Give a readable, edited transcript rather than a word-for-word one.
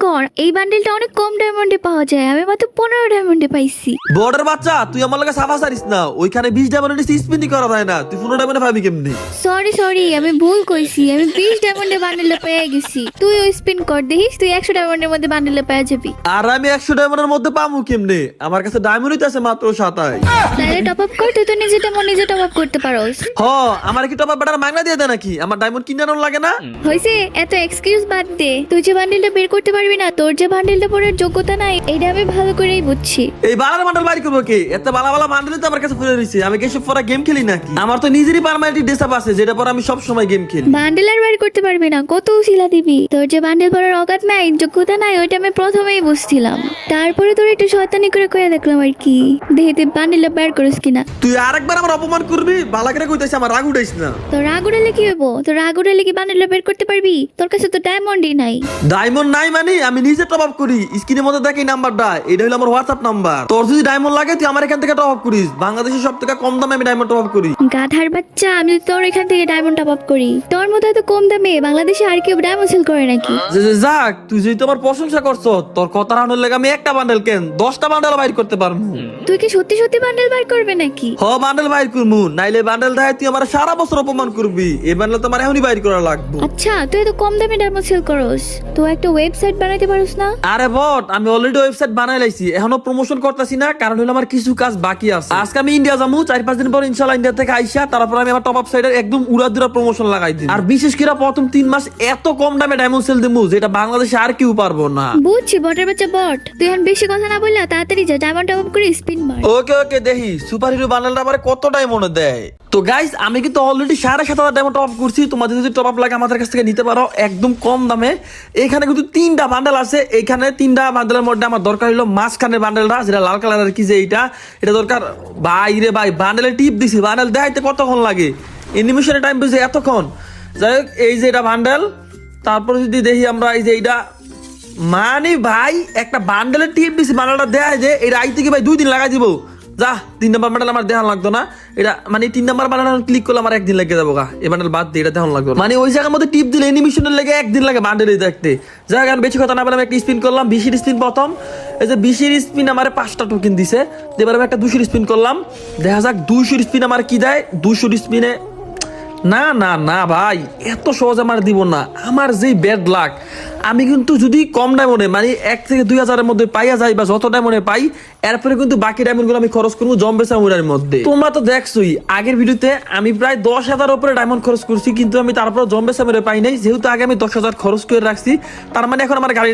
কর, এই বান্ডেলটা অনেক কম ডায়মন্ডে পাওয়া যায়, আমি মাত্র 15 ডায়মন্ডে পাইছি। বর্ডার বাচ্চা তুই আমার লাগে সাফা সারিস না, ওইখানে 20 ডায়মন্ডে স্পিনই করা যায় না, তুই 15 ডায়মন্ডে পাবি কেমনে? সরি আমি ভুল কইছি, আমি 20 ডায়মন্ডে বান্ডেলটা পেয়ে গেছি। তুই ওই স্পিন কর, দেখিস তুই 100 ডায়মন্ডের মধ্যে বান্ডেলটা পেয়ে যাবি। আর আমি 100 ডায়মন্ডের মধ্যে পাবো কেমনে? আমার কাছে ডায়মন্ডই তো আছে মাত্র 27। তাহলে টপ আপ কর, তুই তো নিজে টপ আপ করতে পারোস। হ, আমার কি টপ আপ বেটার মাগনা দিয়ে দেয় নাকি? আমার ডায়মন্ড কিনানো লাগে না? হইছে, এত এক্সকিউজ বাদ দে। তুই যে বান্ডেলটা বের করতে পারবি না, তোর যে বান্ডেলটা পড়ার যোগ্যতা নাই, এটা আমি ভালো করেই বুঝছি। এই বালার বান্ডেল বাইর করবো কে? এত বালা বালা বান্ডেল তো আমার কাছে ফুলে রইছে। আমি কি সব পরা গেম খেলি নাকি? আমার তো নিজেরই পার্মানেন্ট ডেসআপ আছে, যেটা পর আমি সব সময় গেম খেলি। বান্ডেল আর বের করতে পারবি না, কত উছিলা দিবি? তোর যে বান্ডেল পড়ার অকাত নাই, যোগ্যতা নাই, ওইটা আমি প্রথমেই বুঝছিলাম। তারপরে তোর একটু শয়তানি করে দেখলাম আর কি, দেখে তুই বান্ডেলটা বের করিস কিনা। তুই আরেকবার আমার অপমান করবি? বালা করে কইতাছিস, আমার রাগ উঠাইস না। তোর রাগ উড়ালে কি হইব? তোর রাগ উড়ালে কি বান্ডেলটা বের করতে পারবি? তোর কাছে তো ডায়মন্ডই নাই। ডায়মন্ড নাই মানে আমি নিজে টপ আপ করি। স্ক্রিনের মধ্যে দেখ এই নাম্বারটা, এটা হলো আমার হোয়াটসঅ্যাপ নাম্বার। তোর যদি ডায়মন্ড লাগে তুই আমার এখান থেকে টপ আপ করিস। বাংলাদেশের সবথেকে কম দামে আমি ডায়মন্ড টপ আপ করি। গাধার বাচ্চা, আমি তো তোর এখান থেকে ডায়মন্ড টপ আপ করি। তোর মতো এত কম দামে বাংলাদেশে আর কেউ ডায়মন্ড সেল করে নাকি? যাক, তুই যদি তোমার প্রশংসা করছো, তোর কথা রানোর লাগে আমি একটা বান্ডেল কেন 10টা বান্ডেল বাইর করতে পারবো। তুই কি সত্যি বান্ডেল বের করবে নাকি? হ, বান্ডেল বাইর করবো, নাইলে বান্ডেল দেয় তুই আমার সারা বছর অপমান করবি। এই বান্ডেল তোমার এখনই বাইর করা লাগবে। আচ্ছা, তুই এত কম দামে ডায়মন্ড সেল করস, তো একটা ওয়েবসাইট বানাইতে পারোস না? আরে বট, আমি অলরেডি ওয়েবসাইট বানাই লাইছি, এখনো প্রমোশন করতেছি না, কারণ হলো আমার কিছু কাজ বাকি আছে। আজকে আমি ইন্ডিয়া যাবো, 4-5 দিন পর ইনশাআল্লাহ ইন্ডিয়া থেকে আইসা তারপর আমি আমার টপ আপ সাইডের একদম উড়াদুরা প্রমোশন লাগাই দিই। আর বিশেষ করে প্রথম 3 মাস এত কম দামে ডায়মন্ড সেল দিমু, যেটা বাংলাদেশে আর কেউ পারবো না। বুঝছি বটের বাচ্চা বট, তুই এখন বেশি কথা না বললা তাড়াতাড়ি যা ডায়মন্ড টপ আপ করে স্পিন মার। ওকে দেখি সুপার হিরো বান্ডেলটা আবার কত ডায়মন্ড দেয়। তো গাইস, আমি কিন্তু অলরেডি 7,500 ডায়মন্ড টপ আপ করছি। তোমাদের যদি টপ আপ লাগে আমাদের কাছ থেকে নিতে পারো একদম কম দামে। এখানে কিন্তু 3টা বান্ডেল আছে। এখানে 3টা বান্ডেলের মধ্যে আমার দরকার হলো মাঝখানের বান্ডেলটা, যেটা লাল কালারের কি যে এটা দরকার। ভাই রে ভাই, বান্ডেলে টিপ দিছি, বান্ডেল দেখাইতে কতক্ষণ লাগে? এনিমেশনের টাইম বুঝে এতক্ষণ। যাই হোক, এই যে এটা বান্ডেল, তারপরে যদি দেখি আমরা এই যে এইটা, মানে ভাই একটা বান্ডেলের টিপ দিছি, বান্ডেলটা দেখায় যে এটা আইতে কি ভাই 2 দিন লাগাই দিব। যা, 3 নাম্বার বান্ডেল আমার দেখান লাগতো না। এটা মানে 3 নাম্বার বান্ডেল ক্লিক করলে আমার 1 দিন লেগে যাবো গা। এই বান্ডেল বাদ দিয়ে এটা দেখান লাগতো না। মানে ওই জায়গার মধ্যে টিপ দিলে এনিমেশনের লেগে 1 দিন লাগে বান্ডেল দেখতে। যাই হোক, আমি বেশি কথা না বলে আমি একটা স্পিন করলাম, 20 স্পিন প্রথম। এই যে 20 স্পিন আমার 5টা টোকেন দিছে। এবার আমি একটা 200 স্পিন করলাম, দেখা যাক 200 স্পিন আমার কি দেয়। 200 স্পিনে না ভাই, এত সহজ আমার দিব না। আমার যেই ব্যাড লাক, আমি কিন্তু যদি কম ডায়মন্ডে মানে 1 থেকে 2,000 এর মধ্যে পাইয়া যাই বা যত ডায়মন্ডে পাই, এরপরে কিন্তু বাকি ডায়মন্ড গুলো আমি খরচ করবো জম্বে সামুরাইয়ের মধ্যে। তোমরা তো দেখছোই আগের ভিডিওতে আমি প্রায় 10,000 উপরে ডায়মন্ড খরচ করছি, কিন্তু আমি তারপর জম্বে সামুরাই পাই নাই, যেহেতু আগে আমি 10,000 খরচ করে রাখছি। তার মানে এখন আমার গাড়ি